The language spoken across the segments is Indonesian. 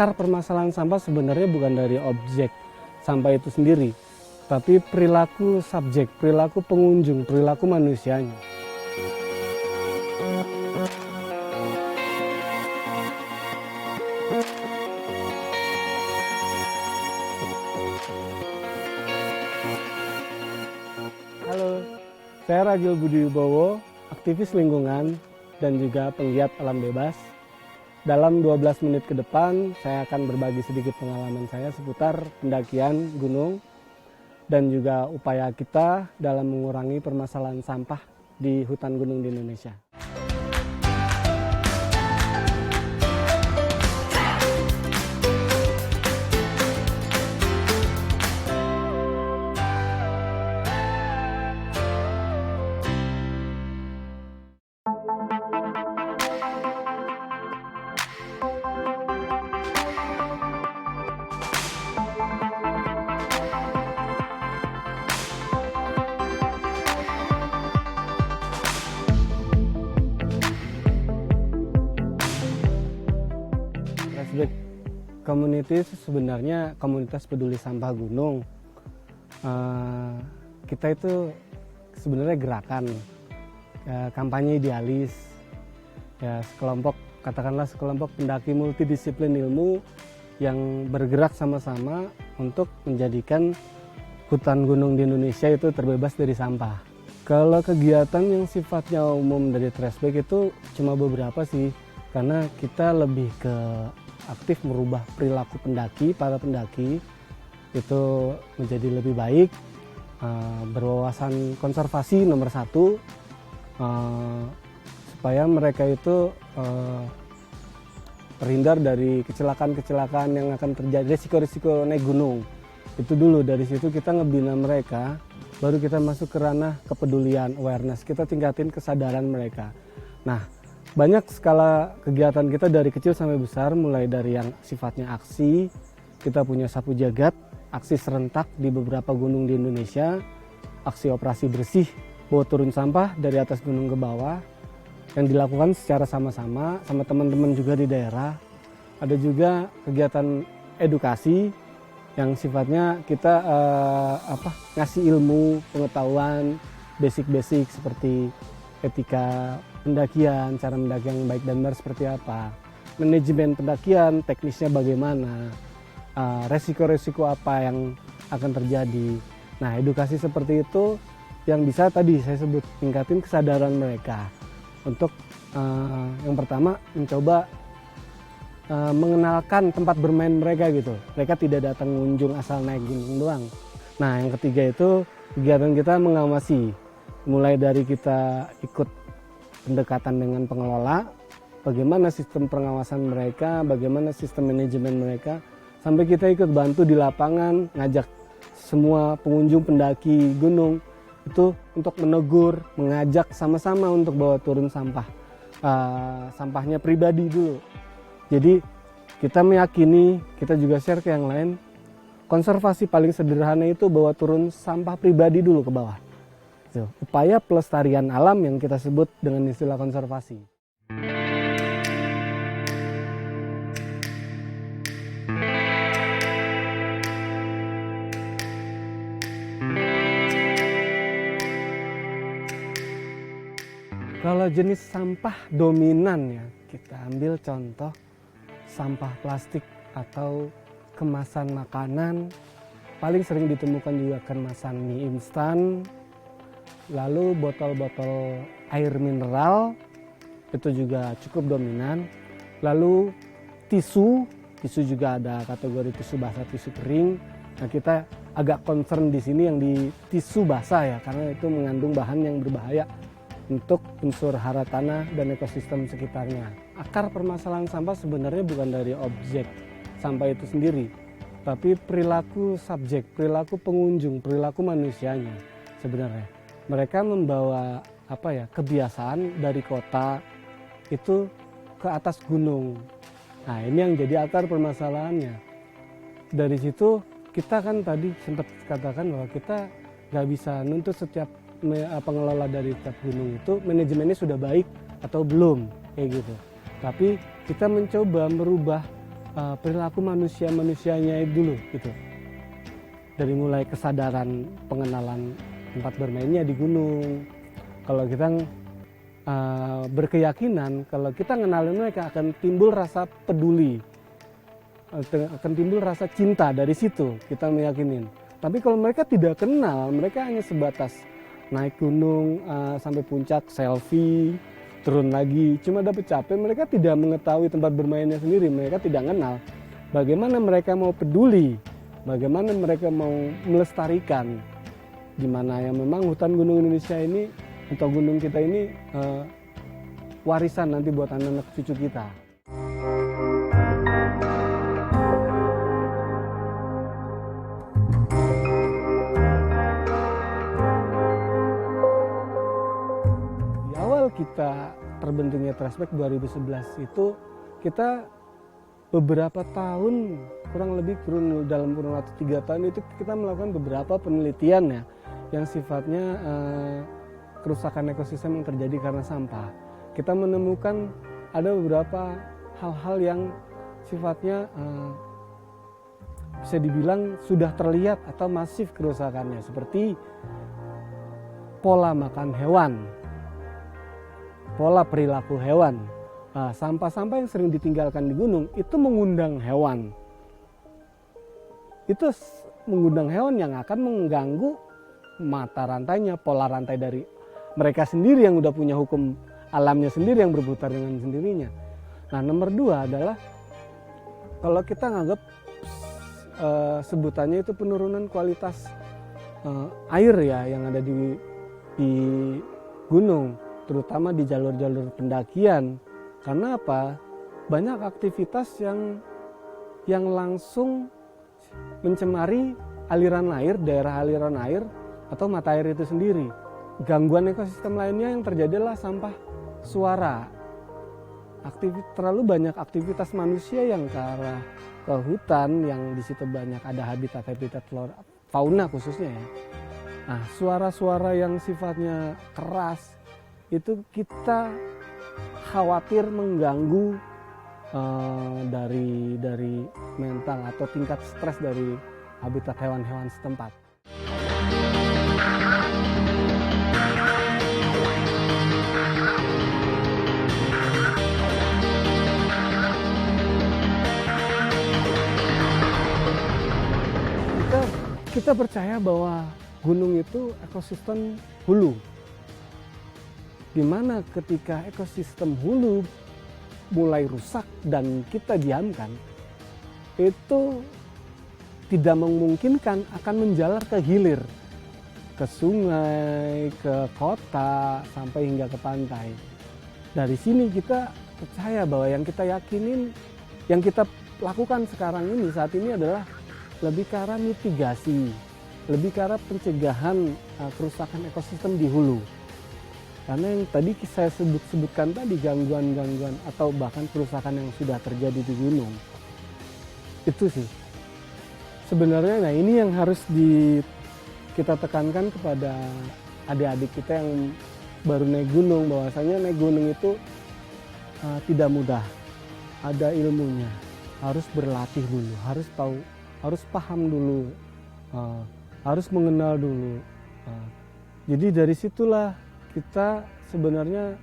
akar permasalahan sampah sebenarnya bukan dari objek sampah itu sendiri, tapi perilaku subjek, perilaku pengunjung, perilaku manusianya. Halo, saya Ragil Budi Wibowo, aktivis lingkungan dan juga penggiat alam bebas. Dalam 12 menit ke depan, saya akan berbagi sedikit pengalaman saya seputar pendakian gunung dan juga upaya kita dalam mengurangi permasalahan sampah di hutan gunung di Indonesia. Trashback Community itu sebenarnya komunitas peduli sampah gunung. Kita itu sebenarnya gerakan, kampanye idealis, ya katakanlah sekelompok pendaki multidisiplin ilmu yang bergerak sama-sama untuk menjadikan hutan gunung di Indonesia itu terbebas dari sampah. Kalau kegiatan yang sifatnya umum dari Trashback itu cuma beberapa sih, karena kita lebih ke aktif merubah perilaku para pendaki itu menjadi lebih baik, berwawasan konservasi nomor 1, supaya mereka itu terhindar dari kecelakaan-kecelakaan yang akan terjadi, risiko-risiko naik gunung. Itu dulu, dari situ kita ngebina mereka, baru kita masuk ke ranah kepedulian, awareness, kita tingkatin kesadaran mereka. Nah, banyak skala kegiatan kita dari kecil sampai besar, mulai dari yang sifatnya aksi, kita punya sapu jagat, aksi serentak di beberapa gunung di Indonesia, aksi operasi bersih, bawa turun sampah dari atas gunung ke bawah, yang dilakukan secara sama-sama sama teman-teman juga di daerah. Ada juga kegiatan edukasi yang sifatnya kita ngasih ilmu, pengetahuan, basic-basic seperti etika pendakian, cara mendaki yang baik dan benar seperti apa, manajemen pendakian, teknisnya bagaimana, resiko-resiko apa yang akan terjadi. Nah, edukasi seperti itu yang bisa tadi saya sebut tingkatin kesadaran mereka untuk yang pertama mencoba mengenalkan tempat bermain mereka gitu. Mereka tidak datang mengunjung asal naik gunung doang. Nah, yang ketiga itu kegiatan kita mengawasi, mulai dari kita ikut pendekatan dengan pengelola, bagaimana sistem pengawasan mereka, bagaimana sistem manajemen mereka, sampai kita ikut bantu di lapangan, ngajak semua pengunjung pendaki gunung itu untuk menegur, mengajak sama-sama untuk bawa turun sampah, sampahnya pribadi dulu. Jadi kita meyakini, kita juga share ke yang lain, konservasi paling sederhana itu bawa turun sampah pribadi dulu ke bawah. Upaya pelestarian alam yang kita sebut dengan istilah konservasi. Kalau jenis sampah dominan ya, kita ambil contoh sampah plastik atau kemasan makanan, paling sering ditemukan juga kemasan mie instan, lalu botol-botol air mineral itu juga cukup dominan. Lalu tisu juga ada kategori tisu basah, tisu kering. Nah, kita agak concern di sini yang di tisu basah ya, karena itu mengandung bahan yang berbahaya untuk unsur hara tanah dan ekosistem sekitarnya. Akar permasalahan sampah sebenarnya bukan dari objek sampah itu sendiri, tapi perilaku subjek, perilaku pengunjung, perilaku manusianya sebenarnya. Mereka membawa kebiasaan dari kota itu ke atas gunung. Nah, ini yang jadi akar permasalahannya. Dari situ kita kan tadi sempat katakan bahwa kita nggak bisa nuntut setiap pengelola dari setiap gunung itu manajemennya sudah baik atau belum, kayak gitu. Tapi kita mencoba merubah perilaku manusianya dulu gitu. Dari mulai kesadaran pengenalan tempat bermainnya di gunung. Kalau kita berkeyakinan kalau kita ngenalin mereka akan timbul rasa peduli, akan timbul rasa cinta dari situ kita meyakinin. Tapi kalau mereka tidak kenal, mereka hanya sebatas naik gunung sampai puncak selfie, turun lagi, cuma dapat capek, mereka tidak mengetahui tempat bermainnya sendiri, mereka tidak kenal. Bagaimana mereka mau peduli, bagaimana mereka mau melestarikan, di mana yang memang hutan gunung Indonesia ini atau gunung kita ini warisan nanti buat anak-anak cucu kita. Di awal kita terbentuknya Trustback 2011 itu kita beberapa tahun, kurang lebih dalam kurun waktu 3 tahun itu kita melakukan beberapa penelitian ya yang sifatnya kerusakan ekosistem yang terjadi karena sampah. Kita menemukan ada beberapa hal-hal yang sifatnya bisa dibilang sudah terlihat atau masif kerusakannya, seperti pola makan hewan, pola perilaku hewan. Sampah-sampah yang sering ditinggalkan di gunung itu mengundang hewan. Itu mengundang hewan yang akan mengganggu mata rantainya, pola rantai dari mereka sendiri yang udah punya hukum alamnya sendiri yang berputar dengan sendirinya. Nah, nomor 2 adalah kalau kita nganggap sebutannya itu penurunan kualitas air ya yang ada di gunung, terutama di jalur-jalur pendakian. Karena apa? Banyak aktivitas yang langsung mencemari aliran air, daerah aliran air atau mata air itu sendiri. Gangguan ekosistem lainnya yang terjadi adalah sampah suara. Terlalu banyak aktivitas manusia yang ke arah ke hutan yang di situ banyak ada habitat flora fauna khususnya ya. Nah, suara-suara yang sifatnya keras itu kita khawatir mengganggu dari mental atau tingkat stres dari habitat hewan-hewan setempat. Kita percaya bahwa gunung itu ekosistem hulu, di mana ketika ekosistem hulu mulai rusak dan kita diamkan, itu tidak memungkinkan akan menjalar ke hilir, ke sungai, ke kota, sampai hingga ke pantai. Dari sini kita percaya bahwa yang kita yakinin, yang kita lakukan sekarang ini, saat ini adalah lebih ke arah mitigasi, lebih ke arah pencegahan kerusakan ekosistem di hulu. Karena yang tadi saya sebutkan tadi, gangguan-gangguan atau bahkan kerusakan yang sudah terjadi di gunung. Itu sih. Sebenarnya nah ini yang harus kita tekankan kepada adik-adik kita yang baru naik gunung, bahwasanya naik gunung itu tidak mudah. Ada ilmunya, harus berlatih dulu, harus tahu, harus paham dulu, harus mengenal dulu. Jadi dari situlah kita sebenarnya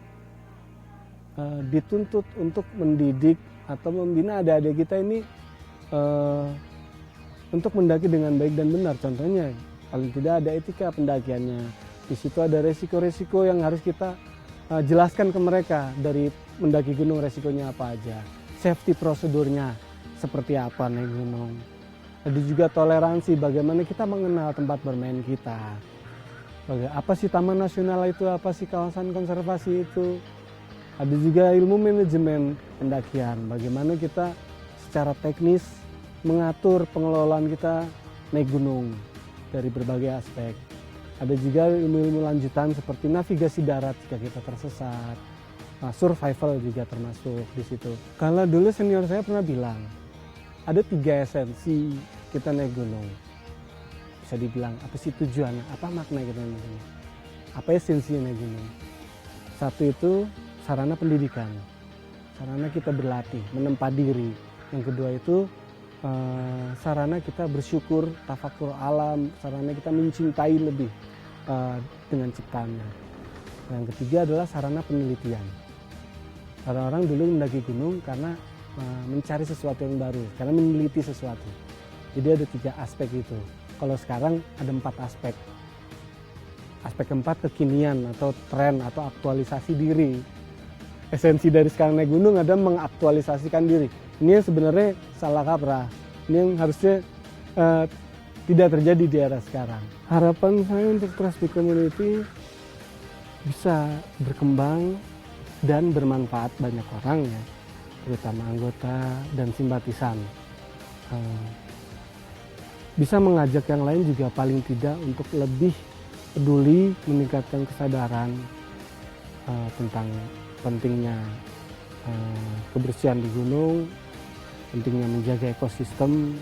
dituntut untuk mendidik atau membina adik-adik kita ini untuk mendaki dengan baik dan benar. Contohnya paling tidak ada etika pendakiannya. Di situ ada resiko-resiko yang harus kita jelaskan ke mereka dari mendaki gunung, resikonya apa aja, safety prosedurnya seperti apa naik gunung. Ada juga toleransi, bagaimana kita mengenal tempat bermain kita. Apa sih taman nasional itu, apa sih kawasan konservasi itu. Ada juga ilmu manajemen pendakian, bagaimana kita secara teknis mengatur pengelolaan kita naik gunung dari berbagai aspek. Ada juga ilmu-ilmu lanjutan seperti navigasi darat jika kita tersesat. Nah, survival juga termasuk di situ. Kalau dulu senior saya pernah bilang, ada 3 esensi kita naik gunung. Bisa dibilang, apa sih tujuannya, apa makna kita naik gunung, apa esensi naik gunung. Satu itu sarana pendidikan, sarana kita berlatih, menempa diri, Yang kedua itu sarana kita bersyukur, tafakur alam, sarana kita mencintai lebih dengan ciptaannya. Yang ketiga adalah sarana penelitian. Orang-orang dulu mendaki gunung karena mencari sesuatu yang baru, karena meneliti sesuatu. Jadi ada 3 aspek itu. Kalau sekarang ada 4 aspek. Aspek keempat kekinian atau tren atau aktualisasi diri. Esensi dari sekarang naik gunung ada mengaktualisasikan diri. Ini yang sebenarnya salah kaprah. Ini yang harusnya tidak terjadi di era sekarang. Harapan saya untuk Trust Big Community bisa berkembang dan bermanfaat banyak orang ya, terutama anggota dan simpatisan. Bisa mengajak yang lain juga paling tidak untuk lebih peduli, meningkatkan kesadaran tentang pentingnya kebersihan di gunung, pentingnya menjaga ekosistem,